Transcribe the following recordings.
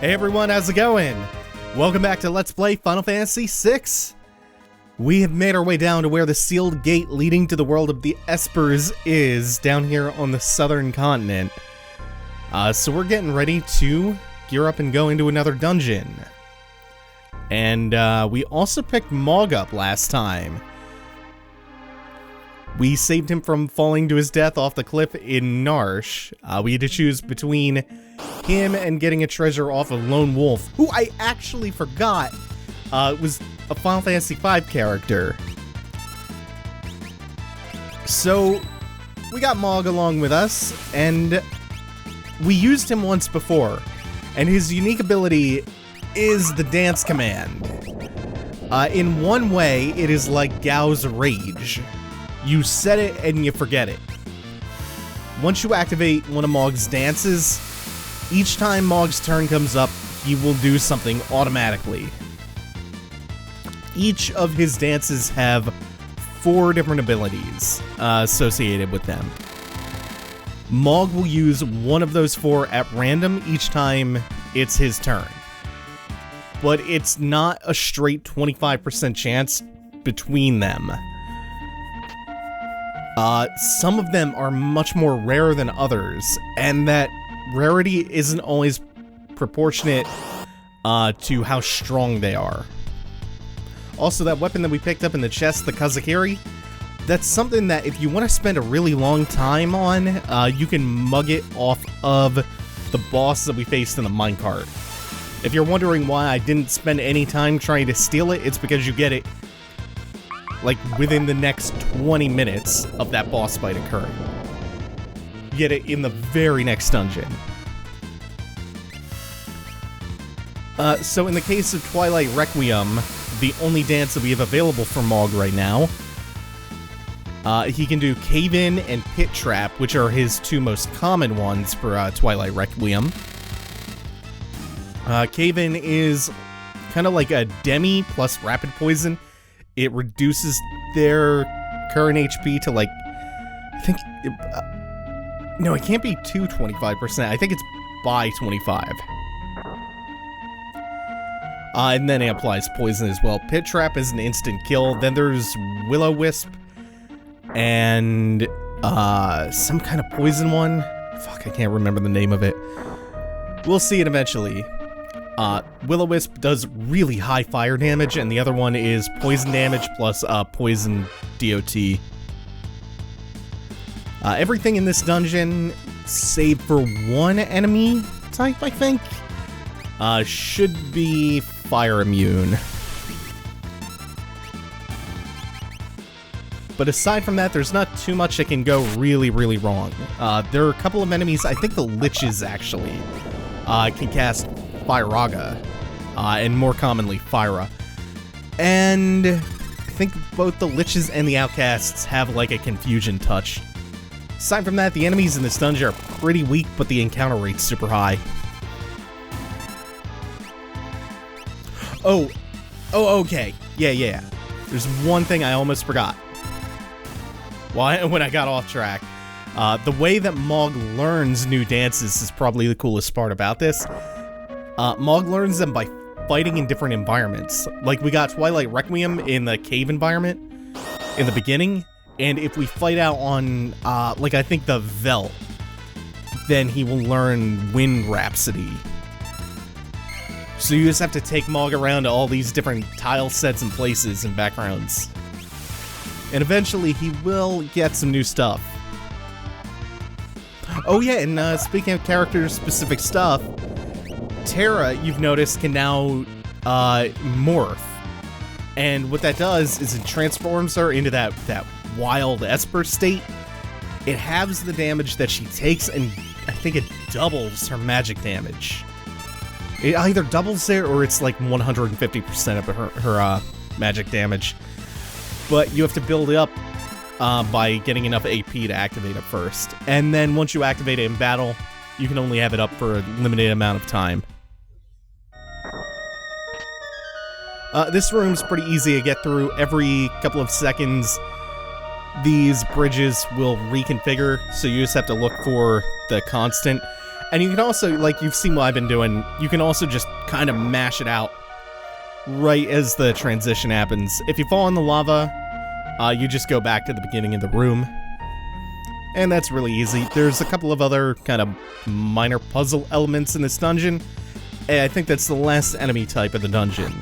Hey everyone, how's it going? Welcome back to Let's Play Final Fantasy VI. We have made our way down to where the sealed gate leading to the world of the Espers is, down here on the southern continent. So we're getting ready to gear up and go into another dungeon. And we also picked Mog up last time. We saved him from falling to his death off the cliff in Narsh. We had to choose between him and getting a treasure off of Lone Wolf, who I actually forgot was a Final Fantasy V character. So we got Mog along with us, and we used him once before, and his unique ability is the dance command. In one way, it is like Gao's Rage. You set it and you forget it. Once you activate one of Mog's dances, each time Mog's turn comes up, he will do something automatically. Each of his dances have 4 different abilities associated with them. Mog will use one of those 4 at random each time it's his turn. But it's not a straight 25% chance between them. Some of them are much more rare than others, and that rarity isn't always proportionate to how strong they are. Also, that weapon that we picked up in the chest, the Kazakiri, that's something that if you want to spend a really long time on, you can mug it off of the boss that we faced in the minecart. If you're wondering why I didn't spend any time trying to steal it, it's because you get it like within the next 20 minutes of that boss fight occurring. You get it in the very next dungeon. So in the case of Twilight Requiem, the only dance that we have available for Mog right now, he can do Cave-In and Pit Trap, which are his 2 most common ones for Twilight Requiem. Cave-In is kind of like a Demi plus Rapid Poison. It reduces their current HP to like, I think, no, it can't be to 25%. I think it's by 25. And then it applies poison as well. Pit Trap is an instant kill. Then there's Will-O-Wisp and some kind of poison one. Fuck, I can't remember the name of it. We'll see it eventually. Will-O-Wisp does really high fire damage, and the other one is poison damage plus poison DOT. Everything in this dungeon, save for one enemy type, I think, should be fire immune. But aside from that, there's not too much that can go really, really wrong. There are a couple of enemies, I think the Liches actually, can cast Firaga, and more commonly, Fyra. And I think both the Liches and the Outcasts have like a confusion touch. Aside from that, the enemies in this dungeon are pretty weak, but the encounter rate's super high. Oh, okay. Yeah. There's one thing I almost forgot. When I got off track. The way that Mog learns new dances is probably the coolest part about this. Mog learns them by fighting in different environments. Like, we got Twilight Requiem in the cave environment in the beginning, and if we fight out on, like, I think the Veldt, then he will learn Wind Rhapsody. So you just have to take Mog around to all these different tile sets and places and backgrounds. And eventually he will get some new stuff. Oh yeah, and speaking of character-specific stuff, Terra, you've noticed, can now morph. And what that does is it transforms her into that wild Esper state. It halves the damage that she takes, and I think it doubles her magic damage. It either doubles it, or it's like 150% of her magic damage. But you have to build it up by getting enough AP to activate it first. And then once you activate it in battle, you can only have it up for a limited amount of time. This room's pretty easy to get through. Every couple of seconds, these bridges will reconfigure, so you just have to look for the constant. And you can also, like, you've seen what I've been doing, you can also just kind of mash it out right as the transition happens. If you fall in the lava, you just go back to the beginning of the room. And that's really easy. There's a couple of other kind of minor puzzle elements in this dungeon. And I think that's the last enemy type of the dungeon.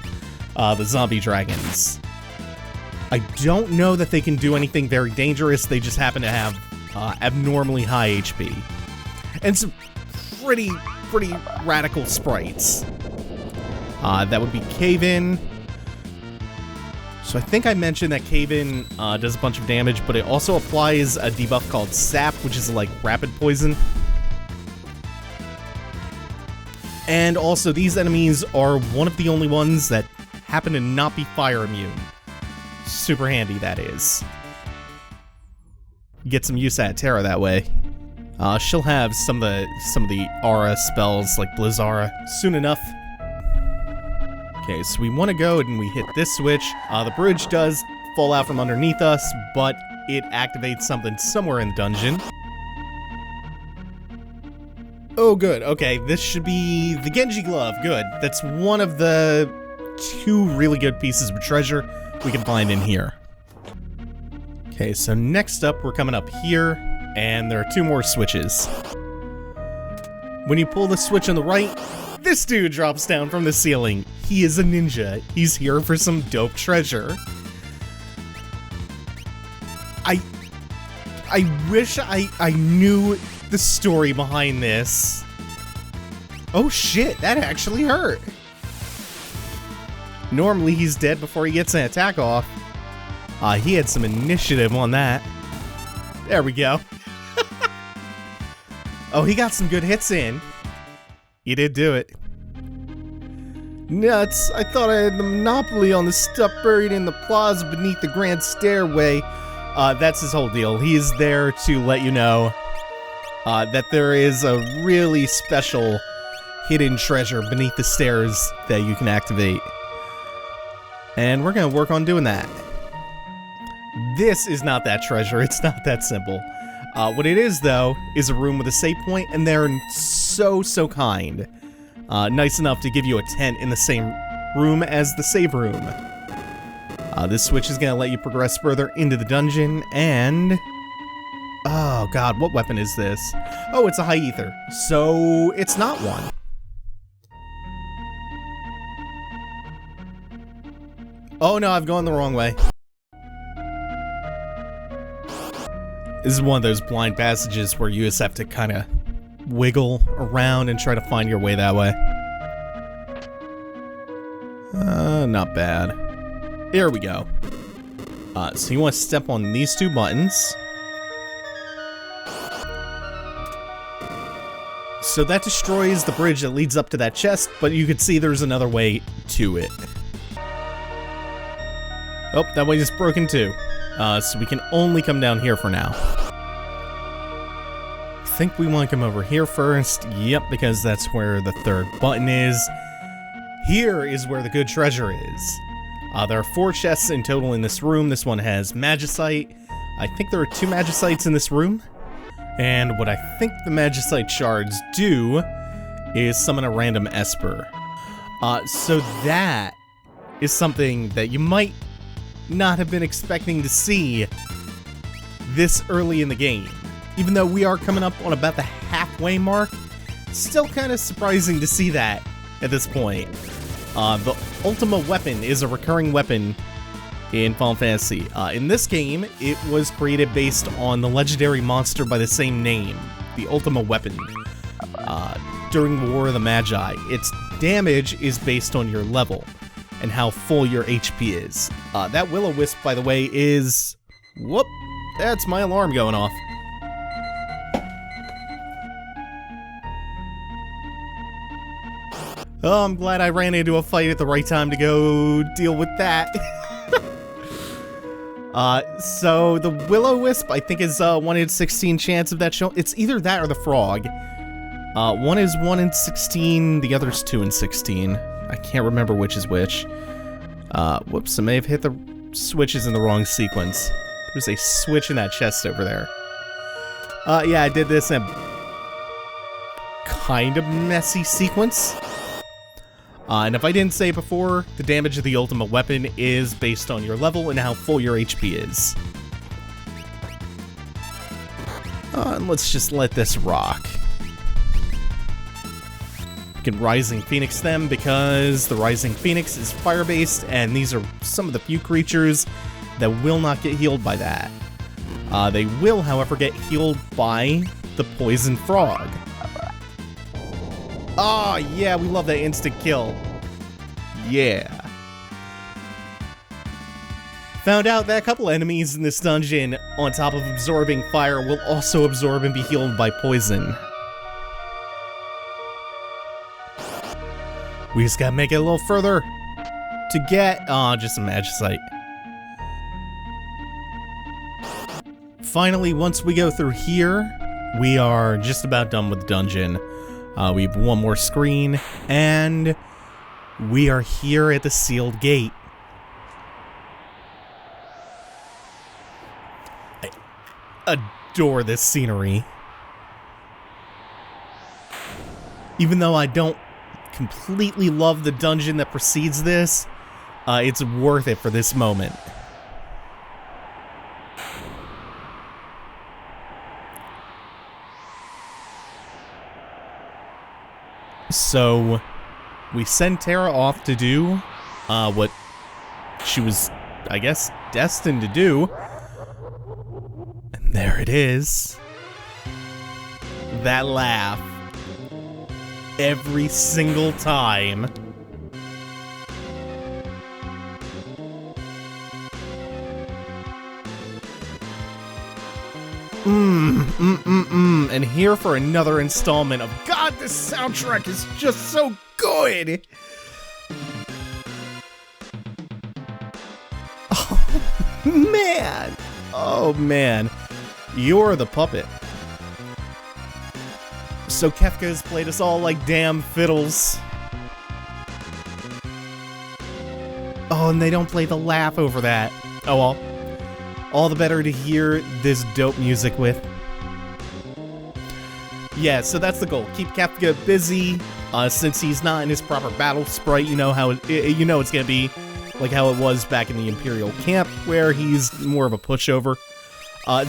The zombie dragons. I don't know that they can do anything very dangerous. They just happen to have abnormally high HP. And some pretty radical sprites. That would be Cave-In. So I think I mentioned that Cave-In does a bunch of damage, but it also applies a debuff called Sap, which is like rapid poison. And also, these enemies are one of the only ones that happen to not be fire immune. Super handy, that is. Get some use out of Terra that way. She'll have some of the aura spells like Blizzara soon enough. Okay, so we want to go and we hit this switch. The bridge does fall out from underneath us, but it activates something somewhere in the dungeon. Oh, good. Okay, this should be the Genji Glove. Good. That's one of the 2 really good pieces of treasure we can find in here. Okay, so next up, we're coming up here, and there are 2 more switches. When you pull the switch on the right, this dude drops down from the ceiling. He is a ninja. He's here for some dope treasure. I wish I knew the story behind this. Oh shit, that actually hurt. Normally he's dead before he gets an attack off. He had some initiative on that. There we go. Oh, he got some good hits in. He did do it. Nuts, I thought I had the monopoly on the stuff buried in the plaza beneath the grand stairway. That's his whole deal. He's there to let you know that there is a really special hidden treasure beneath the stairs that you can activate. And we're gonna work on doing that. This is not that treasure, it's not that simple. What it is, though, is a room with a save point, and they're so kind. Nice enough to give you a tent in the same room as the save room. This switch is gonna let you progress further into the dungeon, and... oh god, what weapon is this? Oh, it's a high ether. So, it's not one. Oh no, I've gone the wrong way. This is one of those blind passages where you just have to kind of wiggle around and try to find your way that way. Not bad. There we go. So you want to step on these 2 buttons. So that destroys the bridge that leads up to that chest, but you can see there's another way to it. Oh, that way is broken too. So we can only come down here for now. I think we want to come over here first. Yep, because that's where the 3rd button is. Here is where the good treasure is. There are 4 chests in total in this room. This one has magicite. I think there are 2 magicites in this room. And what I think the magicite shards do is summon a random Esper. So that is something that you might not have been expecting to see this early in the game. Even though we are coming up on about the halfway mark, still kind of surprising to see that at this point. The Ultima weapon is a recurring weapon in Final Fantasy. In this game, it was created based on the legendary monster by the same name, the Ultima weapon, during War of the Magi. Its damage is based on your level and how full your HP is. That Will-O-Wisp, by the way, is... whoop! That's my alarm going off. Oh, I'm glad I ran into a fight at the right time to go deal with that. So the Will-O-Wisp, I think, is 1 in 16 chance of that show. It's either that or the frog. One is 1 in 16, the other's 2 in 16. I can't remember which is which. Whoops, I may have hit the switches in the wrong sequence. There's a switch in that chest over there. Yeah, I did this and kind of messy sequence. And if I didn't say before, the damage of the ultimate weapon is based on your level and how full your HP is. And let's just let this rock. You can Rising Phoenix them because the Rising Phoenix is fire-based, and these are some of the few creatures that will not get healed by that. They will, however, get healed by the Poison Frog. Oh, yeah, we love that instant kill. Yeah. Found out that a couple enemies in this dungeon, on top of absorbing fire, will also absorb and be healed by poison. We just gotta make it a little further to get, just a magicite. Finally, once we go through here, we are just about done with the dungeon. We have one more screen, and we are here at the sealed gate. I adore this scenery. Even though I don't completely love the dungeon that precedes this, it's worth it for this moment. So, we send Terra off to do what she was, I guess, destined to do. And there it is. That laugh. Every single time. And here for another installment of God, this soundtrack is just so good! Oh, man! Oh, man. You're the puppet. So Kefka's played us all like damn fiddles. Oh, and they don't play the laugh over that. Oh well. All the better to hear this dope music with. Yeah, so that's the goal. Keep Kefka busy. Since he's not in his proper battle sprite, you know how it's gonna be like how it was back in the Imperial camp, where he's more of a pushover.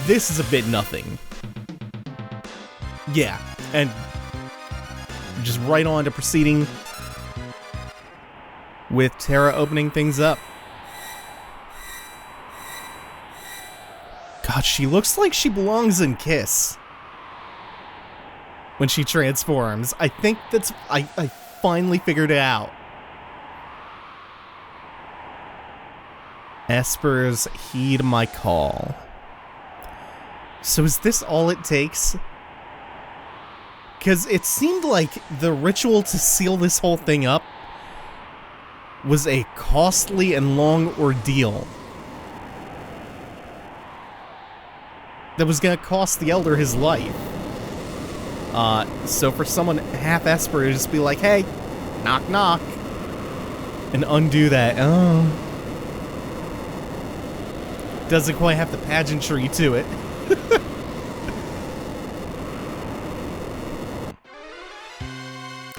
This is a bit nothing. Yeah, and just right on to proceeding with Terra opening things up. God, she looks like she belongs in Kiss when she transforms. I think that's... I finally figured it out. Espers, heed my call. So is this all it takes? Because it seemed like the ritual to seal this whole thing up was a costly and long ordeal that was going to cost the Elder his life. So for someone half Esper to just be like, hey, knock knock, and undo that, oh, doesn't quite have the pageantry to it.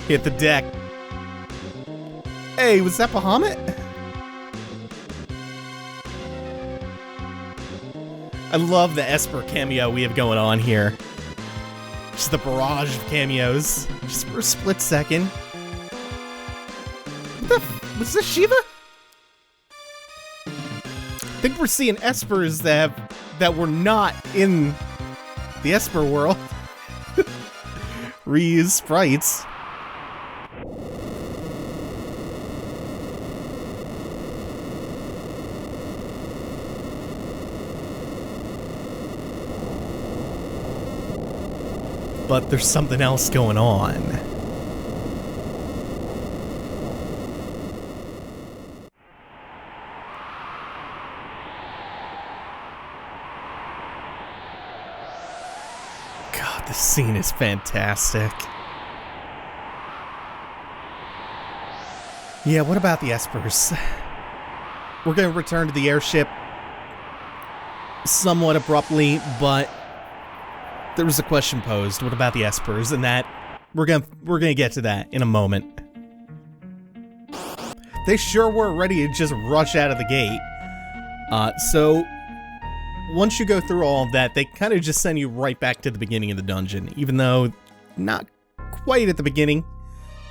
Hit the deck. Hey, was that Bahamut? I love the Esper cameo we have going on here. Just the barrage of cameos. Just for a split second. Was this Shiva? I think we're seeing Espers that were not in the Esper world. Reused sprites. But there's something else going on. God, this scene is fantastic. Yeah, what about the Espers? We're going to return to the airship somewhat abruptly, but there was a question posed. What about the Espers? And that We're gonna get to that in a moment. They sure were ready to just rush out of the gate. So once you go through all of that, they kind of just send you right back to the beginning of the dungeon, even though not quite at the beginning.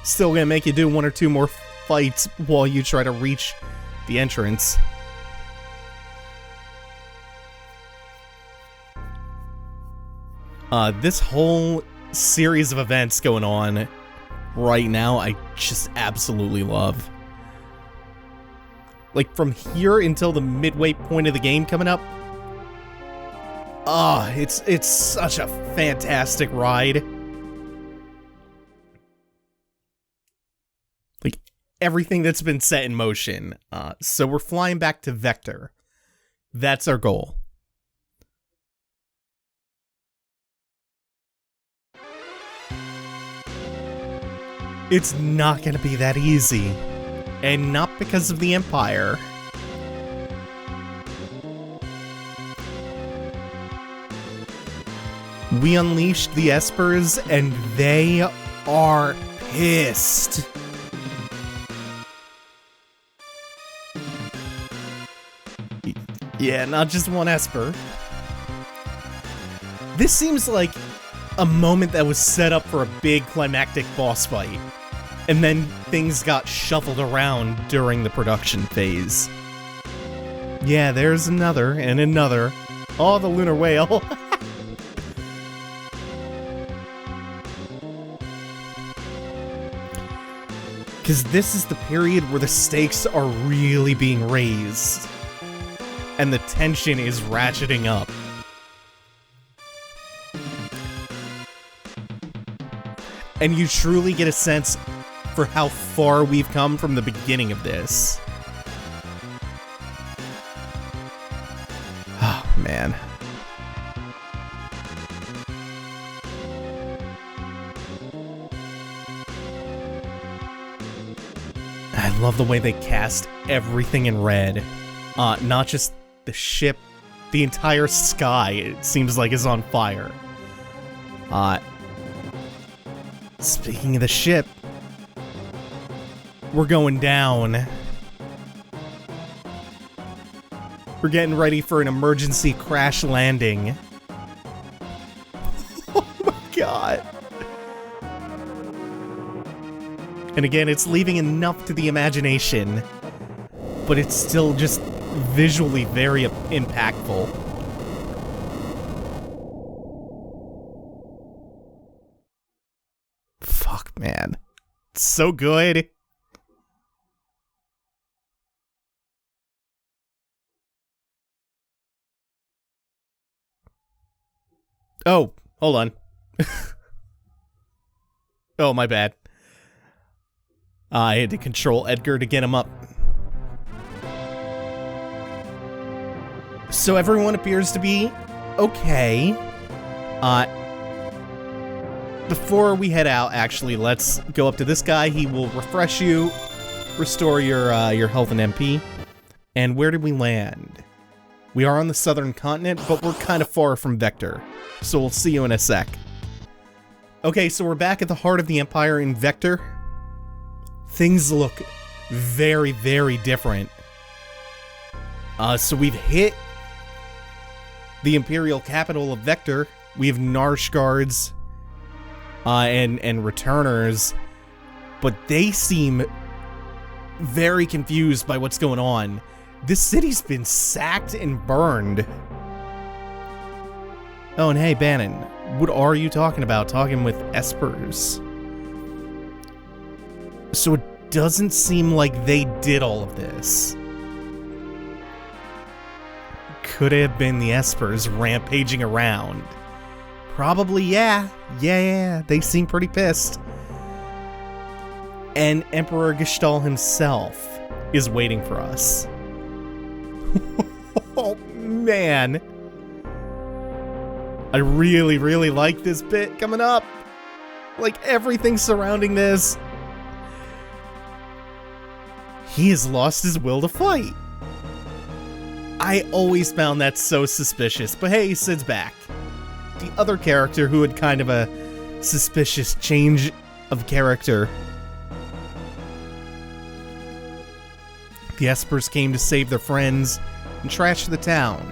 Still gonna make you do one or two more fights while you try to reach the entrance. This whole series of events going on right now, I just absolutely love. Like, from here until the midway point of the game coming up, it's such a fantastic ride. Like, everything that's been set in motion. So we're flying back to Vector. That's our goal. It's not gonna be that easy. And not because of the Empire. We unleashed the Espers, and they are pissed. Yeah, not just one Esper. This seems like a moment that was set up for a big climactic boss fight. And then things got shuffled around during the production phase. Yeah, there's another and another. Oh, the lunar whale. Because this is the period where the stakes are really being raised. And the tension is ratcheting up. And you truly get a sense for how far we've come from the beginning of this. Oh, man. I love the way they cast everything in red. Not just the ship, the entire sky, it seems like, is on fire. Speaking of the ship, we're going down. We're getting ready for an emergency crash landing. Oh my god. And again, it's leaving enough to the imagination, but it's still just visually very impactful. Fuck, man. It's so good. Oh, hold on. Oh, my bad. I had to control Edgar to get him up. So everyone appears to be okay. Before we head out, actually, let's go up to this guy. He will refresh you, restore your health and MP. And where did we land? We are on the southern continent, but we're kind of far from Vector. So we'll see you in a sec. Okay, so we're back at the heart of the Empire in Vector. Things look very, very different. So we've hit the Imperial capital of Vector. We have Narsh guards and returners, but they seem very confused by what's going on. This city's been sacked and burned. Oh, and hey, Bannon, what are you talking about? Talking with Espers. So it doesn't seem like they did all of this. Could have been the Espers rampaging around. Probably, yeah. Yeah, they seem pretty pissed. And Emperor Gestahl himself is waiting for us. Oh, man. I really, really like this bit coming up. Like, everything surrounding this. He has lost his will to fight. I always found that so suspicious, but hey, Sid's back. The other character who had kind of Suspicious change of character. The Espers came to save their friends and trash the town.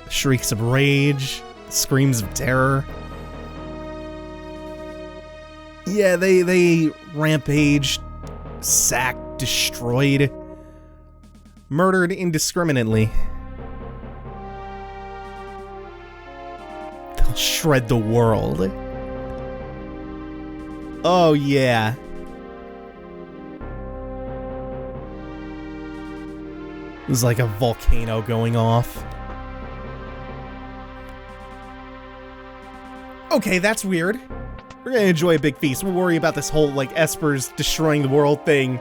The shrieks of rage, the screams of terror. Yeah, they rampaged, sacked, destroyed, murdered indiscriminately. They'll shred the world. Oh yeah. It was like a volcano going off. Okay, that's weird. We're gonna enjoy a big feast. We'll worry about this whole, like, Espers destroying the world thing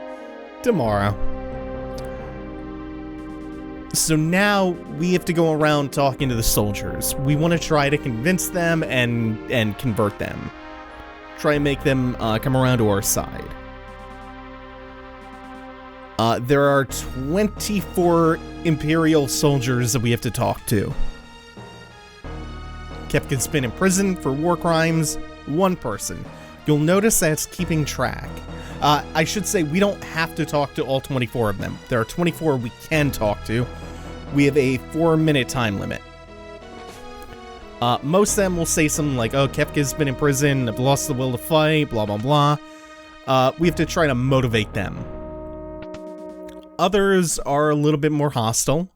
tomorrow. So now we have to go around talking to the soldiers. We want to try to convince them and convert them. Try and make them come around to our side. There are 24 Imperial soldiers that we have to talk to. Kefka's been in prison for war crimes. One person. You'll notice that it's keeping track. I should say we don't have to talk to all 24 of them. There are 24 we can talk to. We have a 4-minute time limit. Most of them will say something like, oh, Kefka's been in prison, I've lost the will to fight, blah, blah, blah. We have to try to motivate them. Others are a little bit more hostile.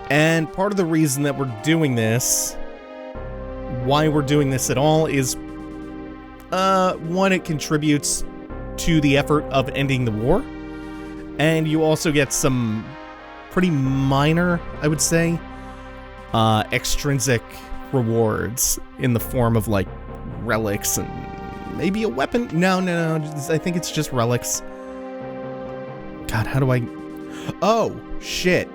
And part of the reason that we're doing this, why we're doing this at all, is, one, it contributes to the effort of ending the war. And you also get some pretty minor, I would say, extrinsic rewards in the form of, like, relics and maybe a weapon? No, I think it's just relics. God, how do I... Oh, shit.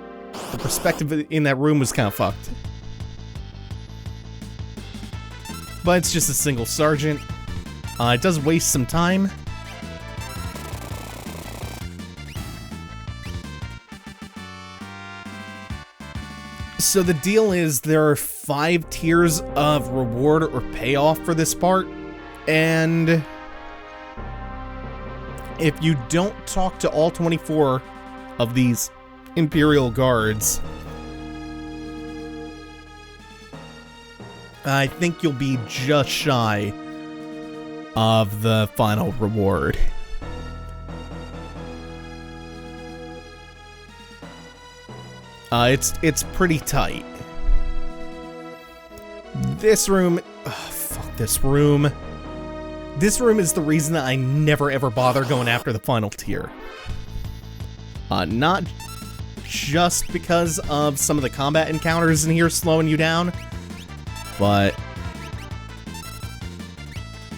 The perspective in that room was kind of fucked. But it's just a single sergeant. It does waste some time. So the deal is there are 5 tiers of reward or payoff for this part, and if you don't talk to all 24 of these Imperial guards, I think you'll be just shy of the final reward. It's pretty tight. This room... Oh, fuck this room. This room is the reason that I never ever bother going after the final tier. Not just because of some of the combat encounters in here slowing you down, but...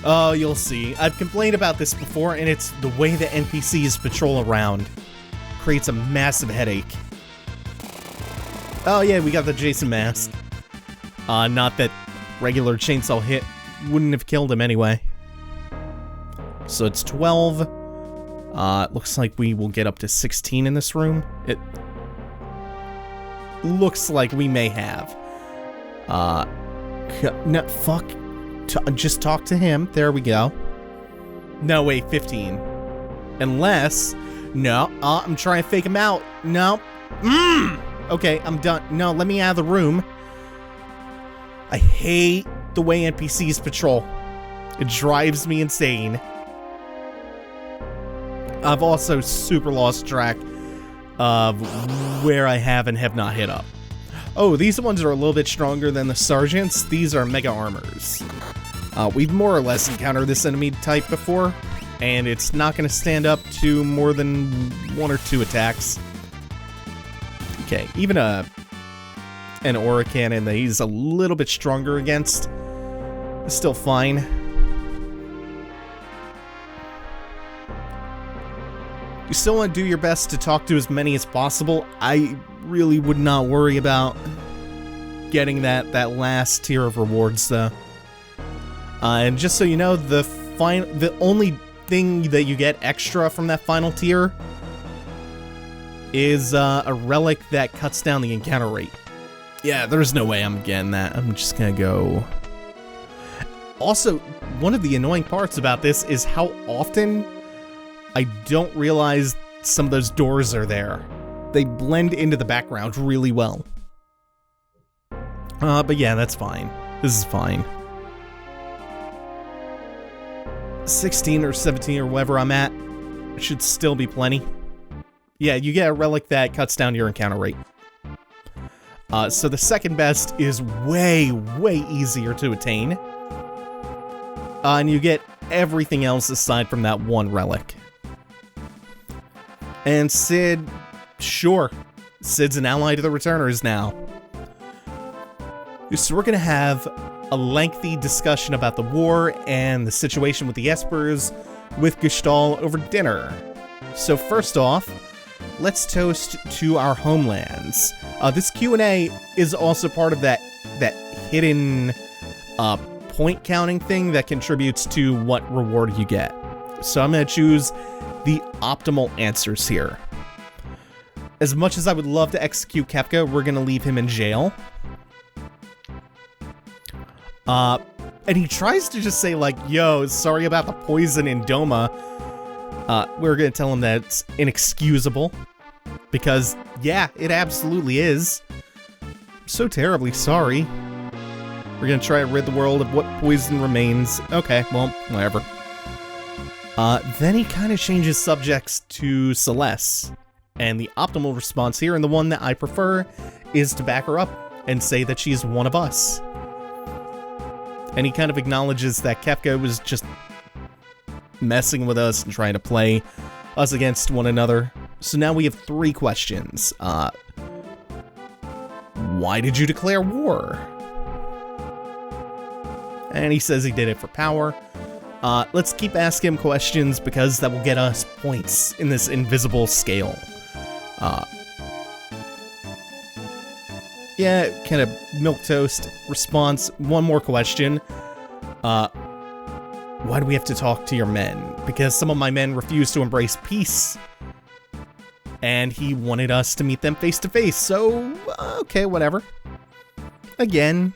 Oh, you'll see. I've complained about this before, and it's the way the NPCs patrol around. Creates a massive headache. Oh yeah, we got the Jason mask. Not that regular chainsaw hit wouldn't have killed him anyway. So it's 12. Looks like we will get up to 16 in this room. It looks like we may have. No, fuck. Just talk to him. There we go. No, wait, 15. Unless... No, I'm trying to fake him out. No. Okay, I'm done. No, let me out of the room. I hate the way NPCs patrol. It drives me insane. I've also super lost track of where I have and have not hit up. Oh, these ones are a little bit stronger than the sergeants. These are mega armors. We've more or less encountered this enemy type before, and it's not going to stand up to more than 1 or 2 attacks. Okay, even an aura cannon that he's a little bit stronger against is still fine. You still want to do your best to talk to as many as possible. I really would not worry about getting that last tier of rewards, though. And just so you know, the only thing that you get extra from that final tier is a relic that cuts down the encounter rate. Yeah, there's no way I'm getting that. I'm just gonna go Also, one of the annoying parts about this is how often I don't realize some of those doors are there. They blend into the background really well. But yeah, that's fine. This is fine. 16 or 17 or wherever I'm at should still be plenty. Yeah, you get a relic that cuts down your encounter rate. So the second best is way, way easier to attain. And you get everything else aside from that one relic. And Sid, sure, Sid's an ally to the Returners now. So we're gonna have a lengthy discussion about the war and the situation with the Espers with Gestahl over dinner. So first off, let's toast to our homelands. This Q&A is also part of that hidden point counting thing that contributes to what reward you get. So I'm going to choose the optimal answers here. As much as I would love to execute Kefka, we're going to leave him in jail. And he tries to just say like, yo, sorry about the poison in Doma. We're going to tell him that it's inexcusable. Because, yeah, it absolutely is. I'm so terribly sorry. We're gonna try to rid the world of what poison remains. Okay, well, whatever. Then he kind of changes subjects to Celeste. And the optimal response here, and the one that I prefer, is to back her up and say that she's one of us. And he kind of acknowledges that Kefka was just messing with us and trying to play us against one another. So now we have 3 questions. Why did you declare war? And he says he did it for power. Let's keep asking him questions because that will get us points in this invisible scale. Yeah, kind of milquetoast response. One more question. Why do we have to talk to your men? Because some of my men refuse to embrace peace. And he wanted us to meet them face to face, so, okay, whatever. Again,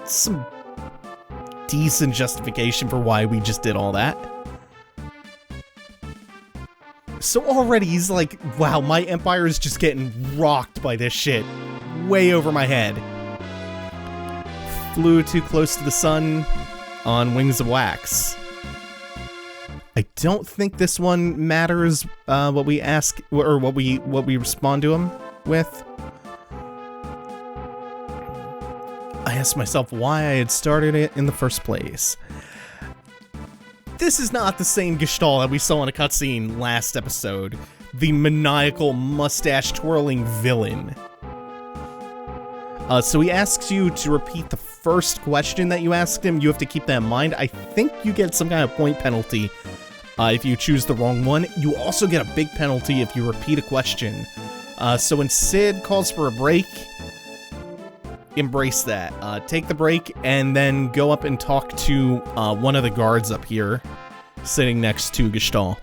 some decent justification for why we just did all that. So already he's like, wow, my empire is just getting rocked by this shit. Way over my head. Flew too close to the sun on wings of wax. I don't think this one matters, what we ask, or what we respond to him with. I asked myself why I had started it in the first place. This is not the same Gestahl that we saw in a cutscene last episode. The maniacal, mustache-twirling villain. So he asks you to repeat the first question that you asked him. You have to keep that in mind. I think you get some kind of point penalty if you choose the wrong one. You also get a big penalty if you repeat a question. So when Sid calls for a break, embrace that. Take the break and then go up and talk to one of the guards up here, sitting next to Gestahl.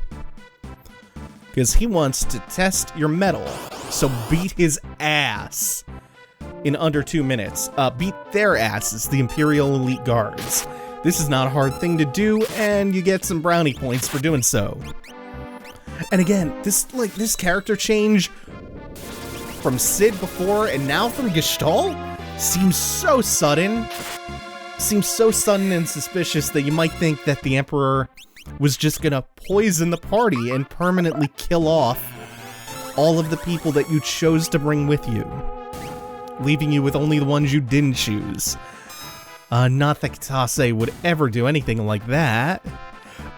Because he wants to test your mettle. So beat his ass in under 2 minutes. Beat their asses, the Imperial elite guards. This is not a hard thing to do, and you get some brownie points for doing so. And again, this character change from Sid before and now from Gestahl seems so sudden. Seems so sudden and suspicious that you might think that the Emperor was just gonna poison the party and permanently kill off all of the people that you chose to bring with you, leaving you with only the ones you didn't choose. Not that Kitase would ever do anything like that.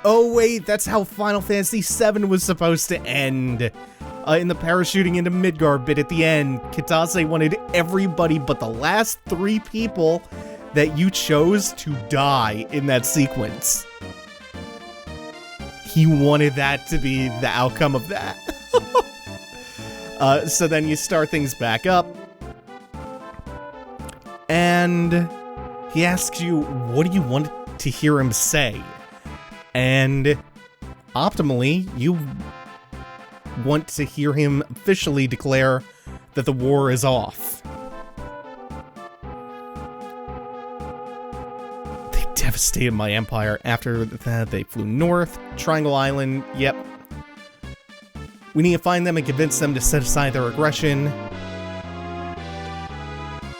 Oh wait, that's how Final Fantasy VII was supposed to end. In the parachuting into Midgar bit at the end, Kitase wanted everybody but the last 3 people that you chose to die in that sequence. He wanted that to be the outcome of that. So then you start things back up. And he asks you, what do you want to hear him say? And optimally, you want to hear him officially declare that the war is off. They devastated my empire. After that, they flew north. Triangle Island, yep. We need to find them and convince them to set aside their aggression.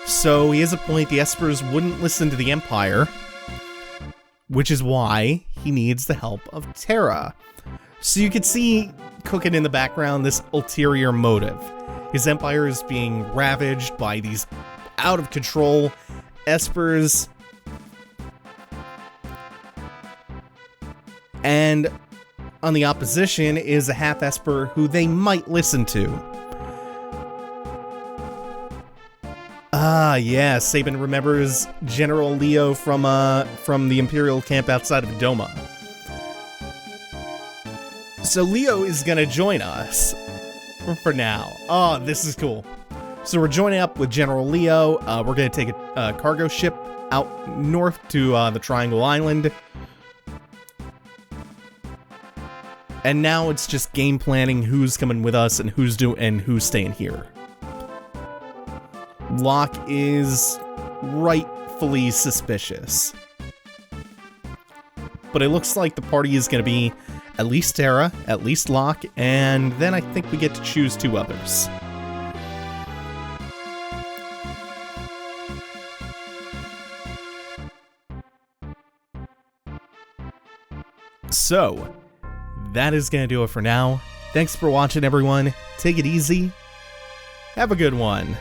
So he has a point, the Espers wouldn't listen to the Empire, which is why he needs the help of Terra. So you can see cooking in the background this ulterior motive. His empire is being ravaged by these out of control Espers. And on the opposition is a half Esper who they might listen to. Ah, yeah, Sabin remembers General Leo from the Imperial camp outside of Doma. So Leo is gonna join us for now. Oh, this is cool. So we're joining up with General Leo. We're gonna take a cargo ship out north to the Triangle Island. And now it's just game planning who's coming with us and who's staying here. Locke is rightfully suspicious. But it looks like the party is going to be at least Terra, at least Locke, and then I think we get to choose 2 others. So, that is going to do it for now. Thanks for watching, everyone. Take it easy. Have a good one.